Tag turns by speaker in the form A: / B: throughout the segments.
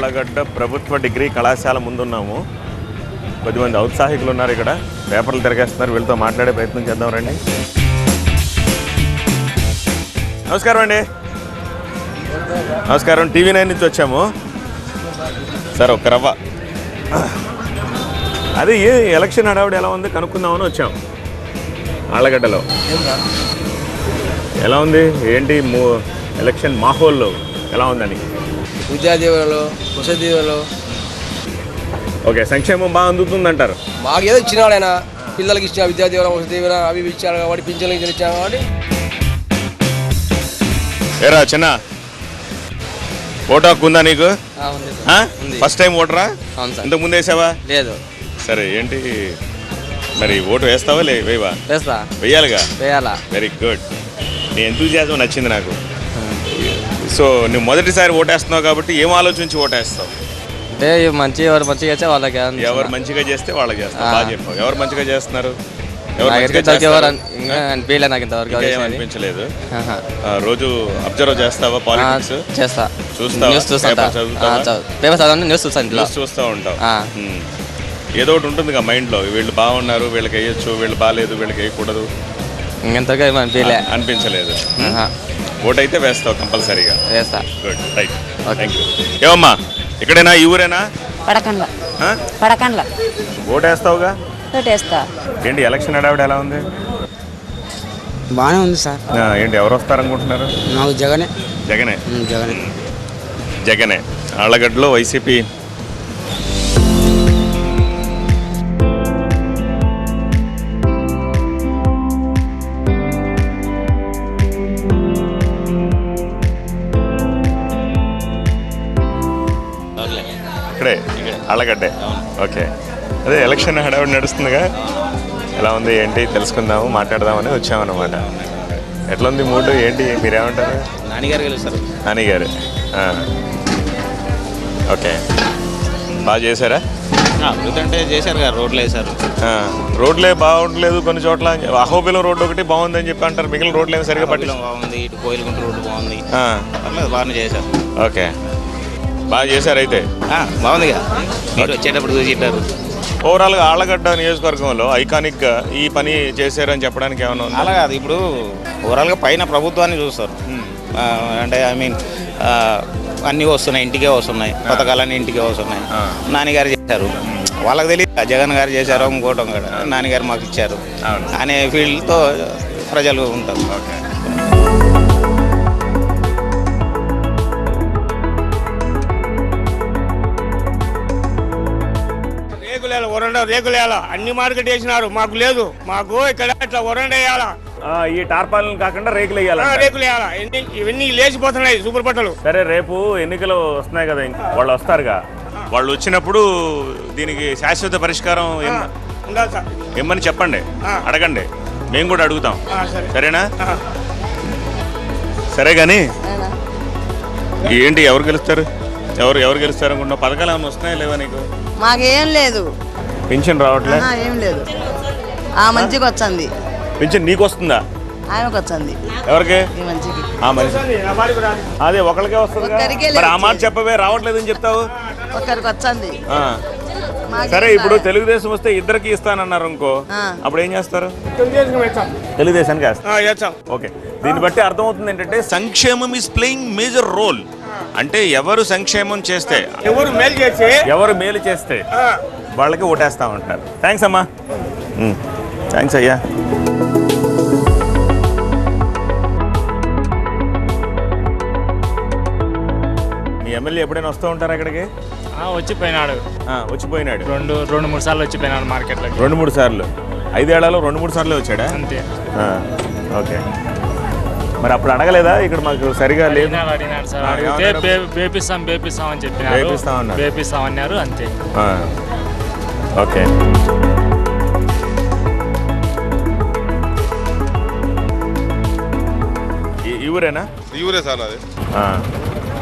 A: ఆళ్లగడ్డ ప్రభుత్వ డిగ్రీ కళాశాల ముందున్నాము. కొద్దిమంది ఔత్సాహికులు ఉన్నారు ఇక్కడ, పేపర్లు తిరగేస్తున్నారు. వీళ్ళతో మాట్లాడే ప్రయత్నం చేద్దాం రండి. నమస్కారం అండి. నమస్కారం, TV9 నుంచి వచ్చాము సార్. ఒక రవ్వ అది ఎలక్షన్ హడావుడి ఎలా ఉంది కనుక్కుందామని వచ్చాం. ఆళ్లగడ్డలో ఎలా ఉంది ఏంటి ఎలక్షన్ మాహోల్లో ఎలా ఉందని.
B: విద్యాదీవులలో వసతిలో
A: ఓకే, సంక్షేమం బాగా అందుతుందంటారు.
B: మాకు ఏదో ఇచ్చినాడు ఆయన, పిల్లలకి ఇచ్చిన విద్యాదీవుల వసతివన అవి ఇచ్చాడు కాబట్టి, పింఛన్లు ఇచ్చాను కాబట్టి.
A: ఏరా చిన్న, ఓటు హక్కు ఉందా నీకు? ఫస్ట్ టైం ఓటరా? ఇంతకు ముందు వేసావా?
C: లేదు.
A: సరే, ఏంటి మరి ఓటు వేస్తావా? వేవా?
C: వేస్తా.
A: వేయాలిగా?
C: వేయాలా.
A: Very good. నీ ఎంతూజియాజం నచ్చింది నాకు. సో నువ్వు మొదటిసారి ఓటేస్తున్నావు కాబట్టి ఏం ఆలోచించి ఓటేస్తావు?
C: అంటే ఎవరు మంచిగా చేస్తే వాళ్ళకి.
A: ఎవరు మంచిగా చేస్తే వాళ్ళకి చేస్తావు. బాగా చెప్పావు. ఎవరు మంచిగా చేస్తున్నారు? అనిపించలేదు. రోజు అబ్జర్వ్ చేస్తావా పాలిటిక్స్?
C: చేస్తా.
A: చూస్తూ ఉంటావు. ఏదో ఒకటి ఉంటుందిగా మైండ్లో, వీళ్ళు బాగున్నారు, వీళ్ళకి వేయచ్చు, వీళ్ళు బాగాలేదు, వీళ్ళకి వేయకూడదు. అనిపించలేదు. ఓటు అయితే వేస్తావు కంపల్సరీగా?
C: వేస్తా.
A: Good, right, thank you. ఏమమ్మా, ఇక్కడేనా? ఈ ఊరేనా?
D: పడకండ్ల.
A: ఓటు వేస్తావుగా?
D: వేస్తా.
A: ఏంటి ఎలక్షన్ హడావిడి ఎలా ఉంది?
B: బాగానే ఉంది సార్.
A: ఏంటి ఎవరు వస్తారనుకుంటున్నారు?
B: నాకు జగనే.
A: జగనే. జగనే. ఆళ్లగడ్డలో వైసీపీ ఇక్కడే ఆళ్లగడ్డే. ఓకే, అదే ఎలక్షన్ హడావిడి నడుస్తుందిగా, ఎలా ఉంది ఏంటి తెలుసుకుందాము, మాట్లాడదామని వచ్చామన్నమాట. ఎట్లా ఉంది మూడు ఏంటి, మీరేమంటారు?
E: నానిగారు గెలుస్తారు.
A: నానిగారు. ఓకే, బాగా చేశారా?
E: అభివృద్ధి అంటే చేశారు కదా, రోడ్లు వేశారు.
A: రోడ్లే బాగుండలేదు కొన్ని చోట్ల. అహోబిలం రోడ్డు ఒకటి బాగుందని చెప్పి అంటారు, మిగిలిన రోడ్లు ఏమి సరిగా పట్టించు.
E: బాగుంది, ఇటు కోయిలగుంట రోడ్డు బాగుంది, పర్లేదు బాగానే చేశారు.
A: ఓకే, బాగా చేశారు అయితే.
E: బాగుందిగా, మీరు వచ్చేటప్పుడు చూసిట్టారు.
A: ఓవరాల్గా ఆళ్లగడ్డ నియోజకవర్గంలో ఐకానిక్గా ఈ పని చేశారని చెప్పడానికి ఏమైనా ఉంది?
E: అలా కాదు, ఇప్పుడు ఓవరాల్గా పైన ప్రభుత్వాన్ని చూస్తారు. అంటే ఐ మీన్ అన్నీ వస్తున్నాయి, ఇంటికే వస్తున్నాయి, పథకాలన్నీ ఇంటికే వస్తున్నాయి. నాన్నగారు చేశారు, వాళ్ళకి తెలియదు జగన్ గారు చేశారు ఇంకోటం కూడా. నాన్నగారు మాకు ఇచ్చారు అనే ఫీల్డ్తో ప్రజలు ఉంటారు.
A: ఓకే,
F: రేకులేయాలా, అన్ని మార్కెట్ వేసినారు, మాకు లేదు. మాకు ఇక్కడ ఇట్లా వరండా వేయాలా,
A: ఈ టార్పాలను కాకుండా రేకులు వేయాలి.
F: రేకులు వేయాలా, ఇవన్నీ లేచిపోతున్నాయి సూపర్ బట్టలు.
A: సరే, రేపు ఎన్నికలు వస్తున్నాయి కదా, వాళ్ళు వస్తారుగా, వాళ్ళు వచ్చినప్పుడు దీనికి శాశ్వత పరిష్కారం
F: ఉండాలి సార్.
A: ఏమని చెప్పండి, అడగండి, మేము కూడా అడుగుతాం. సరేనా? సరే కానీ ఏంటి, ఎవరు గెలుస్తారు? ఎవరు గెలుస్తారు అనుకుంటున్నావు? పథకాలు ఏమైనా వస్తున్నాయా లేవా నీకు?
D: మాకేం లేదు.
A: పింఛన్ రావట్లే?
D: ఏం లేదు. మంచిగా వచ్చింది
A: పింఛన్. నీకు వస్తుందా?
D: ఆయనకు వచ్చింది.
A: ఎవరికి?
D: మంచికి.
A: అదే ఒకరికే వస్తుంది. మరి ఆ మాట చెప్పవే, రావట్లేదని చెప్తావు.
D: ఒకరికి వచ్చింది.
A: సరే, ఇప్పుడు తెలుగుదేశం వస్తే ఇద్దరికి ఇస్తానన్నారు అనుకో, అప్పుడు ఏం చేస్తారు? తెలుగుదేశానికి వేస్తాం. ఓకే, దీన్ని బట్టి అర్థమవుతుంది ఏంటంటే సంక్షేమం ఈజ్ ప్లేయింగ్ మేజర్ రోల్. అంటే ఎవరు సంక్షేమం చేస్తే, ఎవరు మేలు చేస్తే వాళ్ళకి ఓటేస్తామంటారు. థ్యాంక్స్ అమ్మా. థ్యాంక్స్ అయ్యా. మీ ఎమ్మెల్యే ఎప్పుడైనా వస్తూ ఉంటారు అక్కడికి?
F: వచ్చిపోయినాడు. 2-3 సార్లు వచ్చిపోయినాడు మార్కెట్లో.
A: 2-3 సార్లు? 5 ఏళ్లలో 2-3 సార్లు వచ్చాడా?
F: అంతే.
A: ఓకే, మరి అప్పుడు అడగలేదా ఇక్కడ మాకు సరిగా లేదు?
F: అడిగినారు సార్, అడిగితే బేపిస్తాం అని చెప్పినారు. బేపిస్తామన్నారు, అంతే.
A: ఓకే, ఈ ఊరేనా?
G: ఈ ఊరే సార్ అది.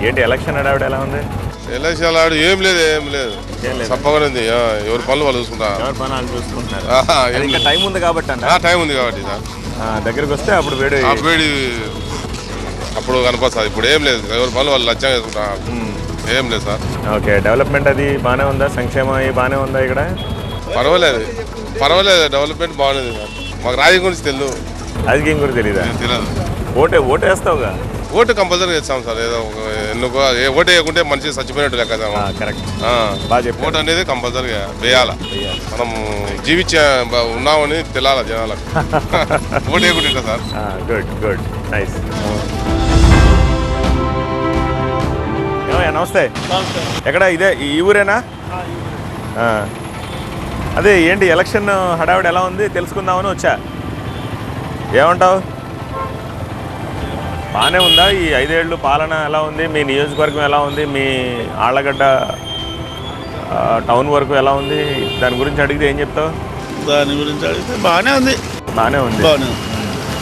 A: ఏంటి ఎలక్షన్ హడావిడి ఎలా ఉంది?
G: ఎలక్షన్ ఆడు ఏం లేదు తప్పగానే ఉంది. ఎవరి పనులు వాళ్ళు చూసుకుంటారు.
A: ఎవరి పనులు వాళ్ళు చూసుకుంటున్నారు. ఇంకా టైం ఉంది కాబట్టి
G: టైం ఉంది కాబట్టి సార్
A: దగ్గరికి వస్తే అప్పుడు వేడి
G: అప్పుడు కనపడుతుంది. ఇప్పుడు ఏం లేదు, ఎవరి పనులు వాళ్ళు లక్ష్యంగా చేసుకుంటారు. ఏం లేదు సార్.
A: ఓకే, డెవలప్మెంట్ అది బాగానే ఉందా? సంక్షేమం అవి బాగానే ఉందా ఇక్కడ?
G: పర్వాలేదు డెవలప్మెంట్ బాగుంది సార్. మాకు రాజకీయం గురించి తెలియదు.
A: రాజకీయం గురించి తెలీదా?
G: తెలియదు.
A: ఓటు వేస్తావుగా?
G: ఓటు కంపల్సరీ చేస్తాం సార్. ఏదో ఎన్నుకో ఓటు వేయకుంటే మనిషి చచ్చిపోయినట్టు లెక్క.
A: కరెక్ట్, బాగా చెప్పారు.
G: ఓటు అనేది కంపల్సరీగా వేయాలి. మనం జీవించే ఉన్నామని తెలియాలి జనాలకు. ఓటు వేయకుంటే సార్.
A: Good nice. నమస్తే. ఎక్కడ ఇదే ఈ ఊరేనా? అదే ఏంటి ఎలక్షన్ హడావిడి ఎలా ఉంది తెలుసుకుందామని వచ్చా. ఏమంటావు? బాగానే ఉందా ఈ 5 ఏళ్ళు పాలన? ఎలా ఉంది మీ నియోజకవర్గం? ఎలా ఉంది మీ ఆళ్ళగడ్డ టౌన్ వరకు ఎలా ఉంది? దాని గురించి అడిగితే ఏం చెప్తావు?
H: దాని గురించి అడిగితే బాగానే ఉంది.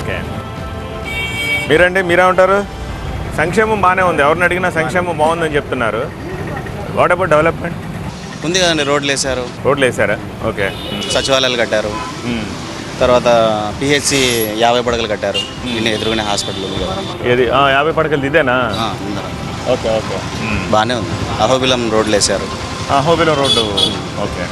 A: ఓకే, మీరండి మీరేమంటారు? సంక్షేమం బాగానే ఉంది, ఎవరిని అడిగినా సంక్షేమం బాగుందని చెప్తున్నారు. What about development?
I: ఉంది కదండి, రోడ్లు వేసారా? ఓకే. సచివాలయాలు కట్టారు. తర్వాత పిహెచ్సి 50 పడకలు కట్టారు. నిన్న ఎదురుగానే హాస్పిటల్ ఉంది కదా.
A: ఏది 50 పడకలు ఇదేనా? ఓకే.
I: బాగానే ఉంది. అహోబిలం రోడ్లు వేసారు.
A: అహోబిలం రోడ్డు. ఓకే.